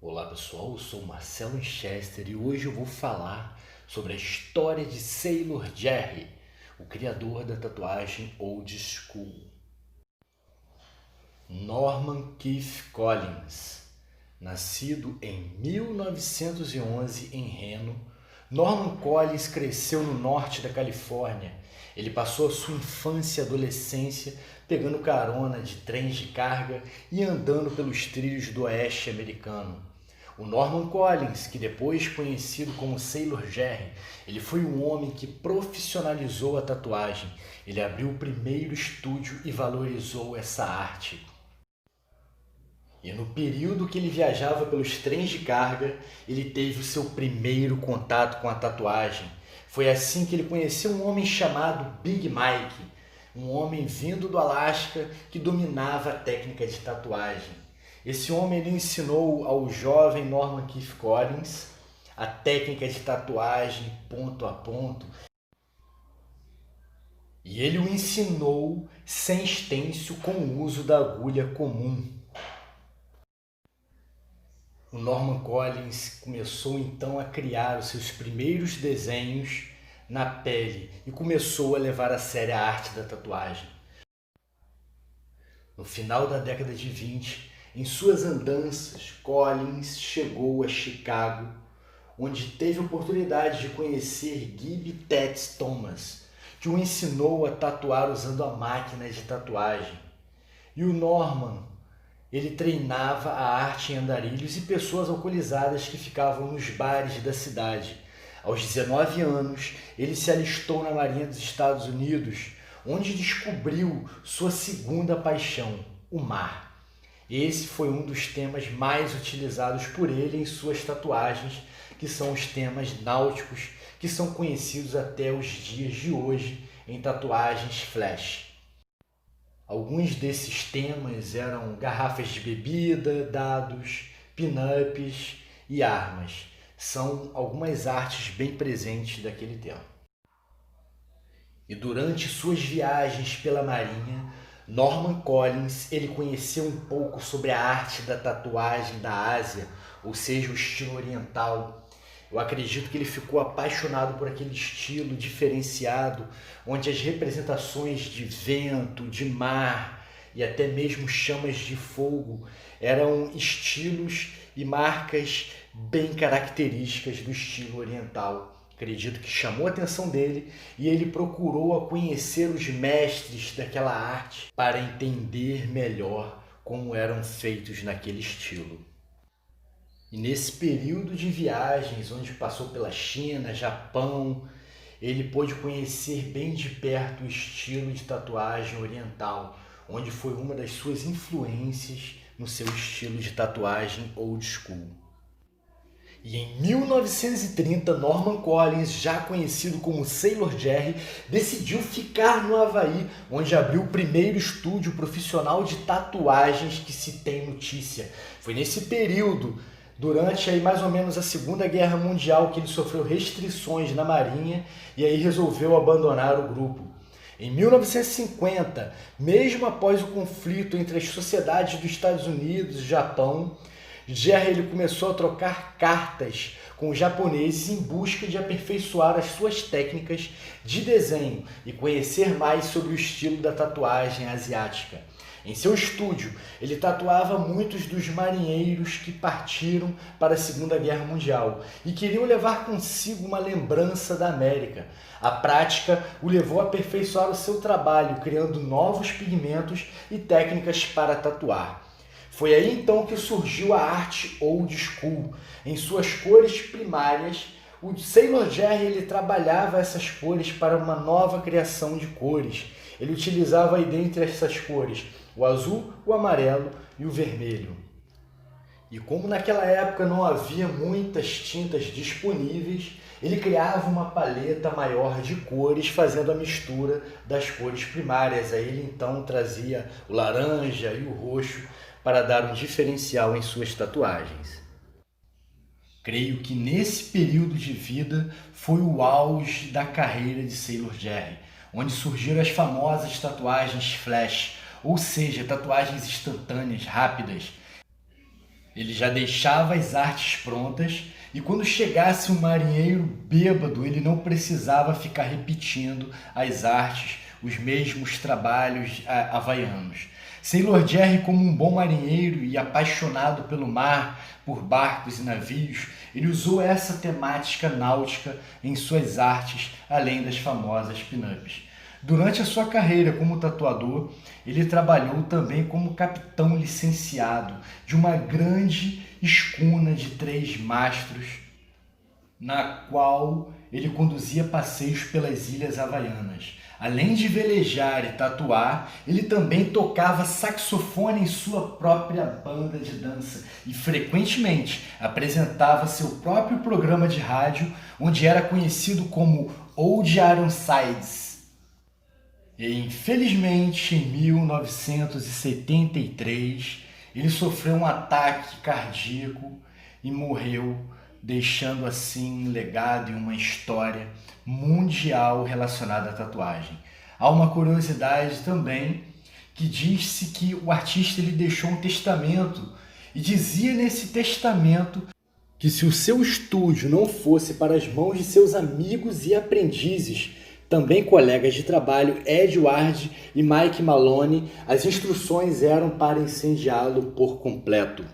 Olá pessoal, eu sou Marcelo Winchester e hoje eu vou falar sobre a história de Sailor Jerry, o criador da tatuagem Old School. Norman Keith Collins, nascido em 1911 em Reno, Norman Collins cresceu no norte da Califórnia. Ele passou a sua infância e adolescência pegando carona de trens de carga e andando pelos trilhos do oeste americano. O Norman Collins, que depois conhecido como Sailor Jerry, ele foi um homem que profissionalizou a tatuagem. Ele abriu o primeiro estúdio e valorizou essa arte. E no período que ele viajava pelos trens de carga, ele teve o seu primeiro contato com a tatuagem. Foi assim que ele conheceu um homem chamado Big Mike, um homem vindo do Alasca que dominava a técnica de tatuagem. Esse homem ele ensinou ao jovem Norman Keith Collins a técnica de tatuagem ponto a ponto. E ele o ensinou sem estêncil com o uso da agulha comum. O Norman Collins começou então a criar os seus primeiros desenhos na pele e começou a levar a sério a arte da tatuagem. No final da década de 20, em suas andanças, Collins chegou a Chicago, onde teve a oportunidade de conhecer Gibby Tex Thomas, que o ensinou a tatuar usando a máquina de tatuagem. E o Norman, ele treinava a arte em andarilhos e pessoas alcoolizadas que ficavam nos bares da cidade. Aos 19 anos, ele se alistou na Marinha dos Estados Unidos, onde descobriu sua segunda paixão, o mar. Esse foi um dos temas mais utilizados por ele em suas tatuagens, que são os temas náuticos, que são conhecidos até os dias de hoje em tatuagens flash. Alguns desses temas eram garrafas de bebida, dados, pin-ups e armas. São algumas artes bem presentes daquele tempo. E durante suas viagens pela Marinha, Norman Collins ele conheceu um pouco sobre a arte da tatuagem da Ásia, ou seja, o estilo oriental. Eu acredito que ele ficou apaixonado por aquele estilo diferenciado, onde as representações de vento, de mar e até mesmo chamas de fogo eram estilos e marcas bem características do estilo oriental. Acredito que chamou a atenção dele e ele procurou conhecer os mestres daquela arte para entender melhor como eram feitos naquele estilo. E nesse período de viagens, onde passou pela China, Japão, ele pôde conhecer bem de perto o estilo de tatuagem oriental, onde foi uma das suas influências no seu estilo de tatuagem old school. E em 1930, Norman Collins, já conhecido como Sailor Jerry, decidiu ficar no Havaí, onde abriu o primeiro estúdio profissional de tatuagens que se tem notícia. Foi nesse período, durante aí mais ou menos a Segunda Guerra Mundial, que ele sofreu restrições na Marinha e aí resolveu abandonar o grupo. Em 1950, mesmo após o conflito entre as sociedades dos Estados Unidos e Japão, Jerry ele começou a trocar cartas com os japoneses em busca de aperfeiçoar as suas técnicas de desenho e conhecer mais sobre o estilo da tatuagem asiática. Em seu estúdio, ele tatuava muitos dos marinheiros que partiram para a Segunda Guerra Mundial e queriam levar consigo uma lembrança da América. A prática o levou a aperfeiçoar o seu trabalho, criando novos pigmentos e técnicas para tatuar. Foi aí então que surgiu a arte old school. Em suas cores primárias, o Sailor Jerry ele trabalhava essas cores para uma nova criação de cores. Ele utilizava aí dentre essas cores o azul, o amarelo e o vermelho. E como naquela época não havia muitas tintas disponíveis, ele criava uma paleta maior de cores, fazendo a mistura das cores primárias. Aí ele então trazia o laranja e o roxo para dar um diferencial em suas tatuagens. Creio que nesse período de vida foi o auge da carreira de Sailor Jerry, onde surgiram as famosas tatuagens flash, ou seja, tatuagens instantâneas, rápidas. Ele já deixava as artes prontas e quando chegasse um marinheiro bêbado, ele não precisava ficar repetindo as artes, os mesmos trabalhos havaianos. Sailor Jerry, como um bom marinheiro e apaixonado pelo mar, por barcos e navios, ele usou essa temática náutica em suas artes, além das famosas pin-ups. Durante a sua carreira como tatuador, ele trabalhou também como capitão licenciado de uma grande escuna de 3 mastros, na qual ele conduzia passeios pelas Ilhas Havaianas. Além de velejar e tatuar, ele também tocava saxofone em sua própria banda de dança e frequentemente apresentava seu próprio programa de rádio, onde era conhecido como Old Ironsides. E, infelizmente, em 1973, ele sofreu um ataque cardíaco e morreu, deixando assim um legado e uma história mundial relacionada à tatuagem. Há uma curiosidade também que diz-se que o artista ele deixou um testamento e dizia nesse testamento que se o seu estúdio não fosse para as mãos de seus amigos e aprendizes, também colegas de trabalho, Ed Ward e Mike Maloney, as instruções eram para incendiá-lo por completo.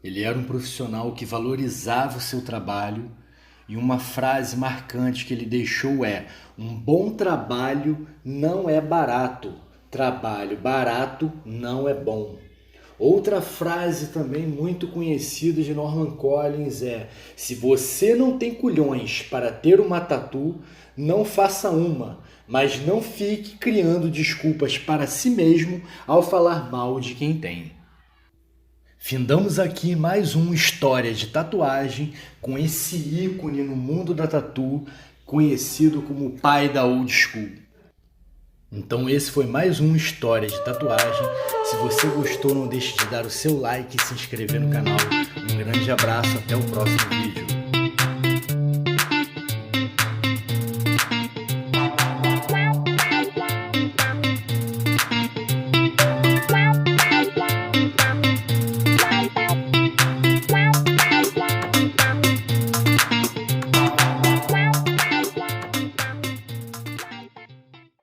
Ele era um profissional que valorizava o seu trabalho e uma frase marcante que ele deixou é: um bom trabalho não é barato, trabalho barato não é bom. Outra frase também muito conhecida de Norman Collins é: se você não tem culhões para ter uma tatu, não faça uma, mas não fique criando desculpas para si mesmo ao falar mal de quem tem. Findamos aqui mais uma história de tatuagem com esse ícone no mundo da tatu, conhecido como o pai da old school. Então esse foi mais uma história de tatuagem. Se você gostou, não deixe de dar o seu like e se inscrever no canal. Um grande abraço, até o próximo vídeo.